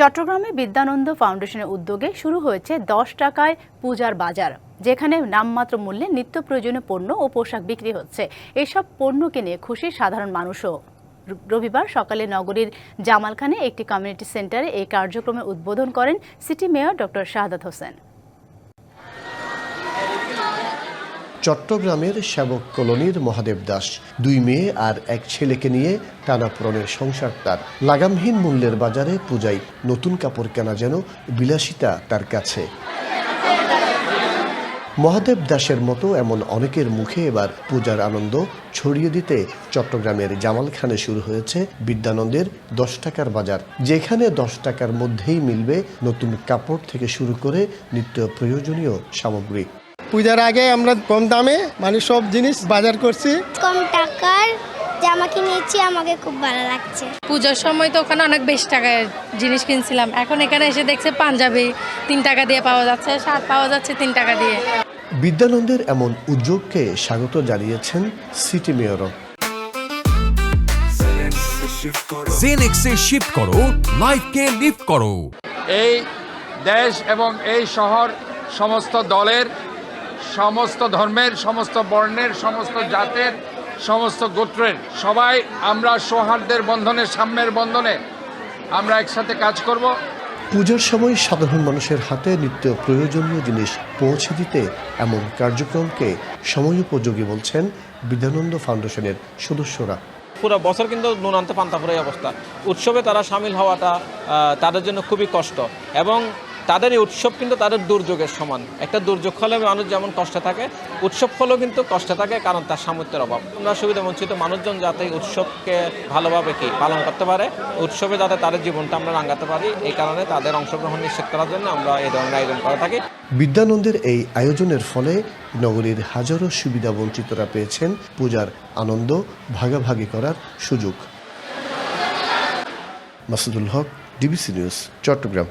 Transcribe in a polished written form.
চট্টগ্রামে বিদ্যানন্দ ফাউন্ডেশনের উদ্যোগে শুরু হয়েছে 10 টাকায় পূজার বাজার, যেখানে নামমাত্র মূল্যে নিত্য প্রয়োজনীয় পণ্য ও পোশাক বিক্রি হচ্ছে। এসব পণ্য কিনে খুশি সাধারণ মানুষও। রবিবার সকালে নগরীর জামালখানে একটি কমিউনিটি সেন্টারে এই কার্যক্রমের উদ্বোধন করেন city mayor doctor Shahadat Hossain. চট্টগ্রামের সেবক কলোনির মহাদেব দাস 2 মেয়ে আর 1 ছেলেকে নিয়ে টানাপোড়েনের সংসার তার। লাগামহীন মূল্যের বাজারে পূজায় নতুন কাপড় কেনা যেন বিলাসিতা তার কাছে। মহাদেব দাসের মতো এমন অনেকের মুখে এবার পূজার আনন্দ ছড়িয়ে দিতে চট্টগ্রামের জামালখানে শুরু হয়েছে বিদ্যানন্দের 10 টাকার বাজার, যেখানে 10 টাকার মধ্যেই মিলবে নতুন কাপড় থেকে শুরু করে নিত্য প্রয়োজনীয় সামগ্রী। পূজার আগে আমরা কম দামে সব জিনিস বাজার করছি। কম টাকার জামা কিনেছি, আমাকে খুব ভালো লাগছে। পূজার সময় তো ওখানে অনেক বেশি টাকার জিনিস কিনছিলাম, এখন এখানে এসে দেখছে পাঞ্জাবি 3 টাকা দিয়ে পাওয়া যাচ্ছে, শার্ট পাওয়া যাচ্ছে 3 টাকা দিয়ে। বিদ্যানন্দের এমন উদ্যোগকে স্বাগত জানিয়েছেন সিটি মেয়রও। জেনেক্সে শিফট করো, লাইফকে লিফট করো। এই দেশ এবং এই শহর সমস্ত দলের, সমস্ত ধর্মের, সমস্ত বর্ণের, সমস্ত জাতের, সমস্ত গোত্রের সবাই আমরা সৌহার্দ্যের বন্ধনে, সাম্যের বন্ধনে আমরা একসাথে কাজ করব। পূজার সময় সাধারণ মানুষের হাতে নিত্য প্রয়োজনীয় জিনিস পৌঁছে দিতে এমন কার্যক্রমকে সময়োপযোগী বলছেন বিদ্যানন্দ ফাউন্ডেশনের সদস্যরা। পুরো বছর কিন্তু নুন আনতে পান্তা ফুরাই অবস্থা। উৎসবে তারা সামিল হওয়াটা তাদের জন্য খুবই কষ্ট, এবং তাদের এই উৎসব কিন্তু তাদের দুর্যোগের সমান। একটা দুর্যোগ হলে মানুষ যেমন কষ্টে থাকে, উৎসব হলেও কিন্তু কষ্টে থাকে, কারণ তার সামর্থ্যের অভাব। আমরা সুবিধা বঞ্চিত মানুষজন যাতে উৎসবকে ভালোভাবে পালন করতে পারে, উৎসবে যাতে তাদের জীবনটা আমরা রাঙাতে পারি, এই কারণে তাদের অংশগ্রহণ নিশ্চিত করার জন্য আমরা এই ধরনের আয়োজন করে থাকি। বিদ্যানন্দের এই আয়োজনের ফলে নগরীর হাজারো সুবিধা বঞ্চিতরা পেয়েছেন পূজার আনন্দ ভাগাভাগি করার সুযোগ। মাসুদুল হক, ডিবিসি নিউজ, চট্টগ্রাম।